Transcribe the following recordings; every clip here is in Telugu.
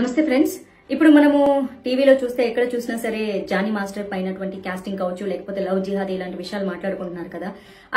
నమస్తే ఫ్రెండ్స్. ఇప్పుడు మనము టీవీలో చూస్తే ఎక్కడ చూసినా సరే జానీ మాస్టర్ పైనటువంటి కాస్టింగ్ కావచ్చు, లేకపోతే లవ్ జిహాదీ ఇలాంటి విషయాలు మాట్లాడుకుంటున్నారు కదా.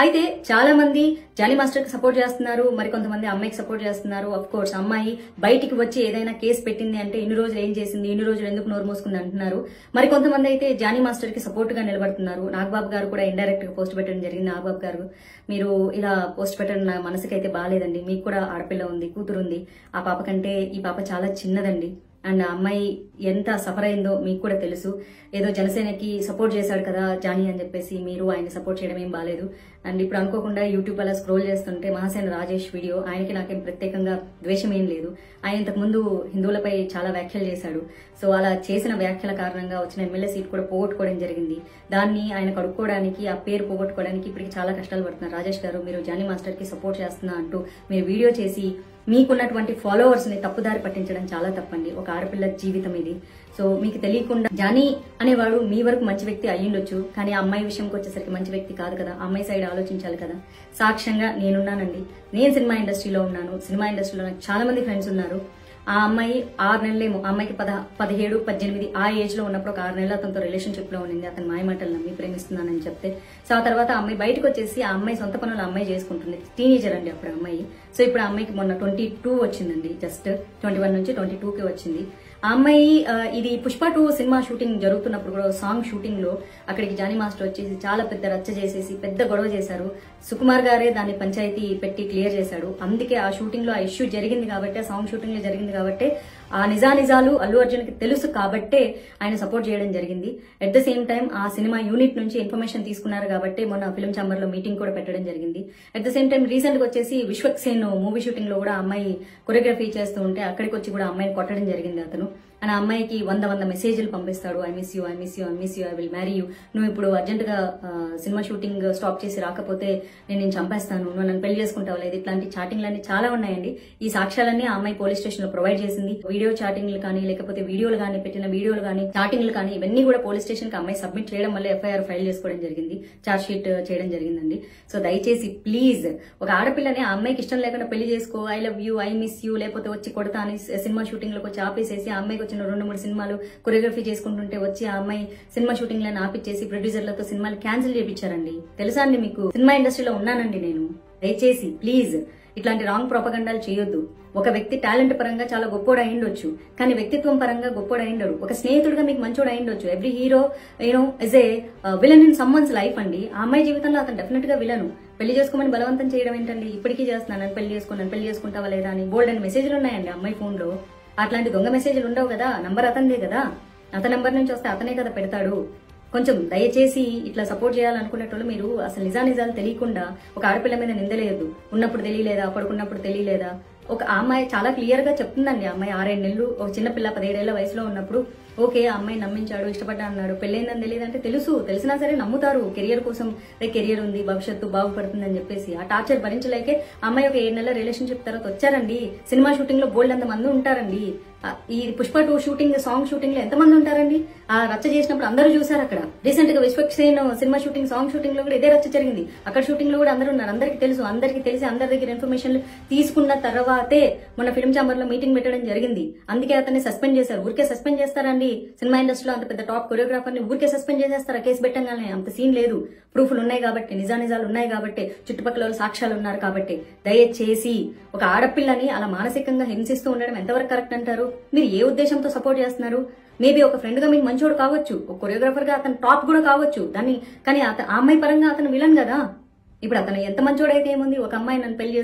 అయితే చాలా మంది జానీ మాస్టర్ కి సపోర్ట్ చేస్తున్నారు, మరి కొంతమంది అమ్మాయికి సపోర్ట్ చేస్తున్నారు. అఫ్ కోర్స్ అమ్మాయి బయటికి వచ్చి ఏదైనా కేసు పెట్టింది అంటే ఇన్ని రోజులు ఏం చేసింది, ఇన్ని రోజులు ఎందుకు నోరు మూసుకుంది అంటున్నారు. మరి కొంతమంది అయితే జానీ మాస్టర్ కి సపోర్ట్ గా నిలబడుతున్నారు. నాగబాబు గారు కూడా ఇండైరెక్ట్ గా పోస్ట్ పెట్టడం జరిగింది. నాగబాబు గారు, మీరు ఇలా పోస్ట్ పెట్టడం నా మనసుకైతే బాగాలేదండి. మీకు కూడా ఆడపిల్ల ఉంది, కూతురు ఉంది. ఆ పాప కంటే ఈ పాప చాలా చిన్నదండి. అండ్ ఆ అమ్మాయి ఎంత సఫర్ అయిందో మీకు కూడా తెలుసు. ఏదో జనసేనకి సపోర్ట్ చేశాడు కదా జానీ అని చెప్పేసి మీరు ఆయన సపోర్ట్ చేయడం ఏం బాలేదు. అండ్ ఇప్పుడు అనుకోకుండా యూట్యూబ్ అలా స్క్రోల్ చేస్తుంటే మహాసేన రాజేష్ వీడియో, ఆయనకి నాకేం ప్రత్యేకంగా ద్వేషం ఏం లేదు. ఆయన ఇంతకుముందు హిందువులపై చాలా వ్యాఖ్యలు చేశాడు. సో అలా చేసిన వ్యాఖ్యల కారణంగా వచ్చిన ఎమ్మెల్యే సీట్ కూడా పోగొట్టుకోవడం జరిగింది. దాన్ని ఆయన కడుక్కోవడానికి, ఆ పేరు పోగొట్టుకోవడానికి ఇప్పటికి చాలా కష్టాలు పడుతున్నారు. రాజేష్ గారు, మీరు జానీ మాస్టర్ కి సపోర్ట్ చేస్తున్నా అంటూ మీరు వీడియో చేసి మీకున్నటువంటి ఫాలోవర్స్ ని తప్పుదారి పట్టించడం చాలా తప్పండి. ఒక ఆడపిల్ల జీవితం ఇది. సో మీకు తెలియకుండా జానీ అనేవాడు మీ వరకు మంచి వ్యక్తి అయ్యుండొచ్చు, కానీ ఆ అమ్మాయి విషయంకి వచ్చేసరికి మంచి వ్యక్తి కాదు కదా. అమ్మాయి సైడ్ ఆలోచించాలి కదా. సాక్ష్యంగా నేనున్నానండి. నేను సినిమా ఇండస్ట్రీలో ఉన్నాను. సినిమా ఇండస్ట్రీలో నాకు చాలా మంది ఫ్రెండ్స్ ఉన్నారు. ఆ అమ్మాయి 6 నెలలేమో, ఆ అమ్మాయికి 17, 18 ఆ ఏజ్ లో ఉన్నప్పుడు ఒక 6 నెలలు అతనితో రిలేషన్షిప్ లో ఉండింది. అతను మాయమాటలు నమ్మి ప్రేమిస్తున్నానని చెప్తే, సో ఆ తర్వాత ఆ అమ్మాయి బయటకు వచ్చేసి ఆ అమ్మాయి సొంత పనులు అమ్మాయి చేసుకుంటుంది. టీనేజర్ అండి అప్పుడు అమ్మాయి. సో ఇప్పుడు ఆ అమ్మాయికి మొన్న 22 వచ్చిందండి. జస్ట్ 21 నుంచి 22కి వచ్చింది. ఆ అమ్మాయి ఇది పుష్ప 2 సినిమా షూటింగ్ జరుగుతున్నప్పుడు కూడా సాంగ్ షూటింగ్ లో అక్కడికి జానీ మాస్టర్ వచ్చేసి చాలా పెద్ద రచ్చ చేసేసి పెద్ద గొడవ చేశారు. సుకుమార్ గారే దాన్ని పంచాయతీ పెట్టి క్లియర్ చేశాడు. అందుకే ఆ షూటింగ్ లో ఆ ఇష్యూ జరిగింది కాబట్టి, ఆ సాంగ్ షూటింగ్ లో జరిగింది కాబట్టి, ఆ నిజాలు అల్లు అర్జున్ కి తెలుసు కాబట్టే ఆయన సపోర్ట్ చేయడం జరిగింది. అట్ ద సేమ్ టైం ఆ సినిమా యూనిట్ నుంచి ఇన్ఫర్మేషన్ తీసుకున్నారు కాబట్టి మొన్న ఫిల్మ్ ఛాంబర్ లో మీటింగ్ కూడా పెట్టడం జరిగింది. At the same time recent గా వచ్చేసి విశ్వక్సేన్ మూవీ షూటింగ్ లో కూడా అమ్మాయి కొరియోగ్రఫీ చేస్తూ ఉంటే అక్కడికి వచ్చి కూడా అమ్మాయిని కొట్టడం జరిగింది అతను. అండ్ ఆ అమ్మాయికి 100 మెసేజ్లు పంపిస్తాడు. I miss you, I miss you, I miss you, I will marry you. నువ్వు ఇప్పుడు అర్జెంట్ గా సినిమా షూటింగ్ స్టాప్ చేసి రాకపోతే నేను చంపేస్తాను, నువ్వు నన్ను పెళ్లి చేసుకుంటావు లేదు. ఇట్లాంటి చాటింగ్లన్నీ చాలా ఉన్నాయండి. ఈ సాక్ష్యాలన్నీ ఆ అమ్మాయి పోలీస్ స్టేషన్ లో ప్రొవైడ్ చేసింది. వీడియో చాటింగ్లు కానీ, లేకపోతే వీడియోలు కానీ, పెట్టిన వీడియోలు కానీ, చాటింగ్లు కానీ, ఇవన్నీ కూడా పోలీస్ స్టేషన్ కి అమ్మాయి సబ్మిట్ చేయడం వల్ల ఎఫ్ఐఆర్ ఫైల్ చేసుకోవడం జరిగింది, చార్జ్ షీట్ చేయడం జరిగిందండి. సో దయచేసి ప్లీజ్, ఒక ఆడపిల్లని ఆ అమ్మాయికి ఇష్టం లేకుండా పెళ్లి చేసుకో, I love you, I miss you, లేకపోతే వచ్చి కొడతా అని సినిమా షూటింగ్ లోకి వచ్చి ఆపేసేసి ఆ అమ్మాయికి వచ్చిన 2-3 సినిమాలు కొరియోగ్రఫీ చేసుకుంటుంటే వచ్చి ఆ అమ్మాయి సినిమా షూటింగ్ లను ఆపిచ్చేసి ప్రొడ్యూసర్లతో సినిమాలు క్యాన్సిల్ చేయించారండి. తెలుసా అండి మీకు? సినిమా ఇండస్ట్రీలో ఉన్నానండి నేను. దయచేసి ప్లీజ్ ఇట్లాంటి రాంగ్ ప్రొపగండాలు చేయొద్దు. ఒక వ్యక్తి టాలెంట్ పరంగా చాలా గొప్పోడు అయిండొచ్చు, కానీ వ్యక్తిత్వం పరంగా గొప్పోడు అయిండడు. ఒక స్నేహితుడిగా మీకు మంచోడు అయిండొచ్చు. Every hero is a villain in someone's life అండి. ఆ అమ్మాయి జీవితంలో అతను డెఫినెట్ గా విలను. పెళ్లి చేసుకోమని బలవంతం చేయడం ఏంటండి? ఇప్పటికీ చేస్తున్నాను, పెళ్లి చేసుకుంటావా లేదా అని బోల్డ్ అని మెసేజ్లు ఉన్నాయండి అమ్మాయి ఫోన్ లో. అట్లాంటి దొంగ మెసేజ్లు ఉండవు కదా. నంబర్ అతనిదే కదా, అతని నంబర్ నుంచి వస్తే అతనే కదా పెడతాడు. కొంచెం దయచేసి ఇట్లా సపోర్ట్ చేయాలనుకునేటోళ్ళు మీరు అసలు నిజాలు తెలియకుండా ఒక ఆడపిల్ల మీద నిందలేయద్దు. ఉన్నప్పుడు తెలియలేదా, పడుకున్నప్పుడు తెలియలేదా? ఒక అమ్మాయి చాలా క్లియర్ గా చెప్తుందండి. అమ్మాయి 6 నెలలు ఒక చిన్నపిల్ల 17 ఏళ్ల వయసులో ఉన్నప్పుడు ఓకే ఆ అమ్మాయి నమ్మించాడు, ఇష్టపడ్డా అన్నాడు. పెళ్ళైందని తెలియదంటే తెలిసినా సరే నమ్ముతారు. కెరియర్ కోసం కెరియర్ ఉంది, భవిష్యత్తు బాగుపడుతుంది అని చెప్పేసి ఆ టార్చర్ భరించలేకే అమ్మాయి ఒక 7 నెలల రిలేషన్షిప్ తర్వాత వచ్చారండి. సినిమా షూటింగ్ లో బోల్డ్ అంత మంది ఉంటారండి. ఈ పుష్ప 2 షూటింగ్, సాంగ్ షూటింగ్ లో ఎంతమంది ఉంటారండి? ఆ రచ్చ చేసినప్పుడు అందరూ చూసారు. అక్కడ రీసెంట్ గా Vishwaksen cinema shooting, song shooting లో కూడా ఇదే రచ్చ జరిగింది. అక్కడ షూటింగ్ లో కూడా అందరూ ఉన్నారు. అందరికి తెలిసి అందరి దగ్గర ఇన్ఫర్మేషన్ తీసుకున్న తర్వాతే మొన్న ఫిల్మ్ ఛాంబర్ లో మీటింగ్ పెట్టడం జరిగింది. అందుకే అతన్ని సస్పెండ్ చేశారు. ఊరికే సస్పెండ్ చేస్తారండి? సినిమా ఇండస్ట్రీలో అంత పెద్ద టాప్ కొరియోగ్రాఫర్ ని ఊరికే సస్పెండ్ చేసేస్తారా? కేసు పెట్టంగానే? అంత సీన్ లేదు. ప్రూఫ్లు ఉన్నాయి కాబట్టి, నిజాలు ఉన్నాయి కాబట్టి, చుట్టుపక్కల సాక్ష్యాలు ఉన్నారు కాబట్టి, దయచేసి ఒక ఆడపిల్లని అలా మానసికంగా హింసిస్తూ ఉండడం ఎంతవరకు కరెక్ట్ అంటారు? మీరు ఏ ఉద్దేశంతో సపోర్ట్ చేస్తున్నారు? మేబీ ఒక ఫ్రెండ్ గా మీకు మంచోడు కావచ్చు, ఒక కొరియోగ్రాఫర్ గా అతను టాప్ కూడా కావచ్చు, కానీ ఆ అమ్మాయి పరంగా అతను విలన్ కదా. ఇప్పుడు అతను ఎంత మంచోడైతే ఏముంది? ఒక అమ్మాయి నన్ను పెళ్లి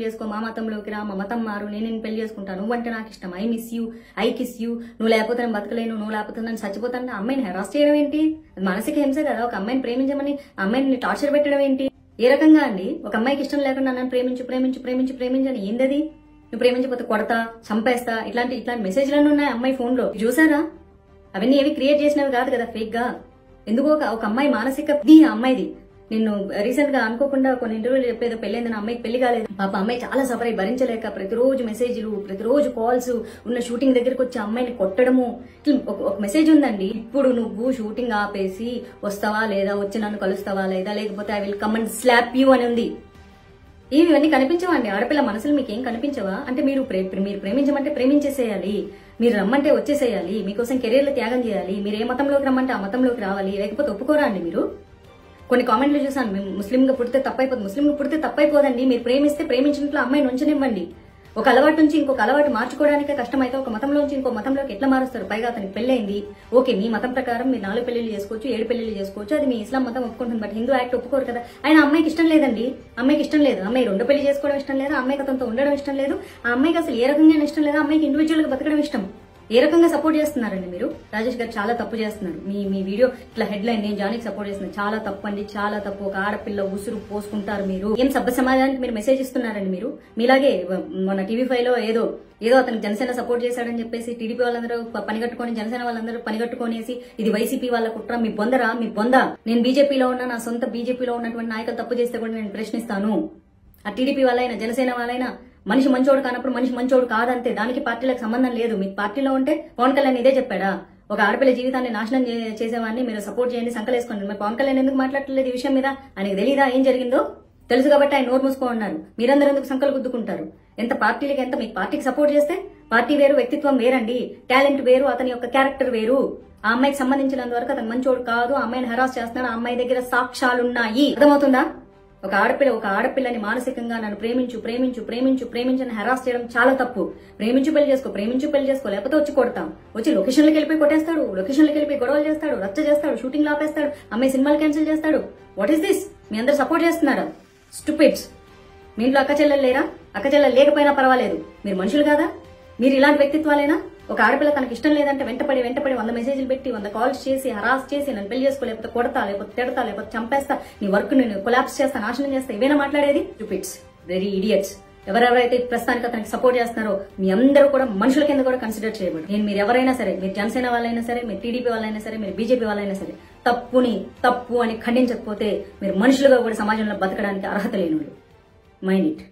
చేసుకో, మా మతంలోకి రా, మా మతం మారు, నేను పెళ్లి చేసుకుంటాను, నువ్వంటే నాకు ఇష్టం, I miss you, I kiss you, నువ్వు లేకపోతే నేను బతకలేను, నువ్వు లేకపోతే నేను చచ్చిపోతాను. అమ్మాయిని హెరాస్ చేయడం ఏంటి? మానసిక హింస కదా. ఒక అమ్మాయిని ప్రేమించమని అమ్మాయిని టార్చర్ పెట్టడం ఏంటి? ఏ రకంగా అండి? ఒక అమ్మాయికి ఇష్టం లేకుండా నన్ను ప్రేమించని ఏందది? నువ్వు ప్రేమించకపోతే కొడతా, చంపేస్తా, ఇట్లాంటి మెసేజ్లన్నీ ఉన్నాయి అమ్మాయి ఫోన్ లో. చూసారా? అవన్నీ ఏవి క్రియేట్ చేసినవి కాదు కదా ఫేక్ గా. ఎందుకో ఒక అమ్మాయి మానసిక అమ్మాయిది. నిన్ను రీసెంట్ గా అనుకోకుండా కొన్ని ఇంటర్వ్యూలు చెప్పేదో పెళ్ళైందని అమ్మాయికి పెళ్లి కాలేదు. పాప అమ్మాయి చాలా సఫర్ అయి భరించలేక ప్రతిరోజు మెసేజ్లు, ప్రతిరోజు కాల్స్, ఉన్న షూటింగ్ దగ్గరకు వచ్చి అమ్మాయిని కొట్టడము. ఒక మెసేజ్ ఉందండి, ఇప్పుడు నువ్వు షూటింగ్ ఆపేసి వస్తావా లేదా, వచ్చి నన్ను కలుస్తావా లేదా, లేకపోతే I will come and slab you అని ఉంది. ఇవన్నీ కనిపించవండి. ఆడపిల్ల మనసులు మీకేం కనిపించవా? అంటే మీరు ప్రేమించమంటే ప్రేమించేసేయాలి, మీరు రమ్మంటే వచ్చేసేయాలి, మీకోసం కెరీర్లు త్యాగం చేయాలి, మీరు ఏ మతంలోకి రమ్మంటే ఆ మతంలోకి రావాలి, లేకపోతే ఒప్పుకోరా అండి మీరు? కొన్ని కామెంట్లు చూసాను, మేము ముస్లింగా పుడితే తప్పైపోతుంది. ముస్లింగా పుడితే తప్పైపోదండి. మీరు ప్రేమిస్తే ప్రేమించినట్లు అమ్మాయిని ఉంచనివ్వండి. ఒక అలవాటు నుంచి ఇంకొక అలవాటు మార్చుకోవడానికే కష్టమైతే ఒక మతంలోంచి ఇంకో మతంలోకి ఎట్లా మారుస్తారు? పైగా అతనికి పెళ్ళైంది, ఓకే, మీ మతం ప్రకారం మీరు 4 పెళ్లిళ్ళు చేసుకోవచ్చు, 7 పెళ్లిళ్ళు చేసుకోవచ్చు, అది మీ ఇస్లాం మతం ఒప్పుకుంటుంది. బట్ హిందూ యాక్ట్ ఒప్పుకోరు కదా. ఆయన అమ్మాయికి ఇష్టం లేదండి, అమ్మాయికి ఇష్టం లేదు, అమ్మాయి 2 పెళ్లి చేసుకోవడం ఇష్టం లేదు, అమ్మాయికి అతనితో ఉండడం ఇష్టం లేదు, ఆ అమ్మాయికి అసలు ఏ రకంగా ఇష్టం లేదు, అమ్మాయికి ఇండివిజువల్ గా బతకడం ఇష్టం. ఏ రకంగా సపోర్ట్ చేస్తున్నారండి మీరు? రాజేష్ గారు చాలా తప్పు చేస్తున్నారు. మీ వీడియో ఇట్లా హెడ్లైన్ నేను జానీకి సపోర్ట్ చేస్తున్నాను, చాలా తప్పు అండి, చాలా తప్పు. ఒక ఆడపిల్ల ఉసురు పోసుకుంటారు మీరు. ఏం సభ్య సమాజానికి మీరు మెసేజ్ ఇస్తున్నారండి మీరు? మీలాగే మన TV5 లో ఏదో అతను జనసేన సపోర్ట్ చేశాడని చెప్పేసి టీడీపీ వాళ్ళందరూ పనిగట్టుకొని, జనసేన వాళ్ళందరూ పనిగట్టుకొనేసి ఇది వైసీపీ వాళ్ళ కుట్ర, మీ బొందరా, మీ బొంద. నేను బీజేపీలో ఉన్నా, నా సొంత బీజేపీలో ఉన్నటువంటి నాయకులు తప్పు చేస్తే కూడా నేను ప్రశ్నిస్తాను. ఆ టీడీపీ వాళ్ళైనా జనసేన వాళ్ళైనా మనిషి మంచోడు కానప్పుడు మనిషి మంచోడు కాదంతే. దానికి పార్టీలకు సంబంధం లేదు. మీ పార్టీలో ఉంటే పవన్ కళ్యాణ్ ఇదే చెప్పాడా? ఒక ఆడపిల్ల జీవితాన్ని నాశనం చేసేవాడిని మీరు సపోర్ట్ చేయండి, సంకలేసుకోండి. మరి పవన్ కళ్యాణ్ ఎందుకు మాట్లాడలేదు ఈ విషయం మీద? ఆయనకు తెలీదా ఏం జరిగిందో? తెలుసు కాబట్టి ఆయన నోరు మూసుకో ఉన్నారు. మీరందరూ ఎందుకు సంకలు గుద్దుకుంటారు? ఎంత పార్టీలకి ఎంత మీ పార్టీకి సపోర్ట్ చేస్తే పార్టీ వేరు, వ్యక్తిత్వం వేరండి, టాలెంట్ వేరు, అతని యొక్క క్యారెక్టర్ వేరు. ఆ అమ్మాయికి సంబంధించినంత వరకు అతను మంచోడు కాదు, ఆ అమ్మాయిని హెరాస్ చేస్తున్నాడు, ఆ అమ్మాయి దగ్గర సాక్ష్యాలున్నాయి. అర్థమవుతుందా? ఒక ఆడపిల్లని మానసికంగా నన్ను ప్రేమించని హెరాస్ చేయడం చాలా తప్పు. ప్రేమించు పెళ్లి చేసుకో, లేకపోతే వచ్చి కొడతాం. వచ్చి లొకేషన్లకు వెళ్ళిపోయి కొట్టేస్తాడు, లొకేషన్లకు వెళ్ళిపోయి గొడవలు చేస్తాడు, రచ్చ చేస్తాడు, షూటింగ్ ఆపేస్తాడు, అమ్మాయి సినిమాలు క్యాన్సిల్ చేస్తాడు. What is this? మీ అందరు సపోర్ట్ చేస్తున్నారా? స్టూపిడ్స్. మీ ఇంట్లో అక్క చెల్లెలు లేరా? అక్క చెల్లెలు లేకపోయినా పర్వాలేదు, మీరు మనుషులు కాదా? మీరు ఇలాంటి వ్యక్తిత్వాలేనా? ఒక ఆడపిల్ల తనకి ఇష్టం లేదంటే వెంటపడి 100 మెసేజ్లు పెట్టి 100 కాల్స్ చేసి హరాస్ చేసి నన్ను పెళ్లి చేసుకో, లేకపోతే కొడతా, లేకపోతే తిడతా, లేకపోతే చంపేస్తా, నీ వర్క్ నేను కొలాప్స్ చేస్తా, నాశనం చేస్తా, ఇవేనా మాట్లాడేది? Stupids, very idiots. ఎవరెవరైతే ప్రస్తుతానికి అతనికి సపోర్ట్ చేస్తున్నారో మీ అందరూ కూడా మనుషుల కింద కూడా కన్సిడర్ చేయబడు. మీరు ఎవరైనా సరే, మీరు జనసేన వాళ్ళైనా సరే, మీరు టీడీపీ వాళ్ళైనా సరే, మీరు బీజేపీ వాళ్ళైనా సరే, తప్పు అని ఖండించకపోతే మీరు మనుషులుగా కూడా సమాజంలో బతకడానికి అర్హత లేనుడు. Mind it.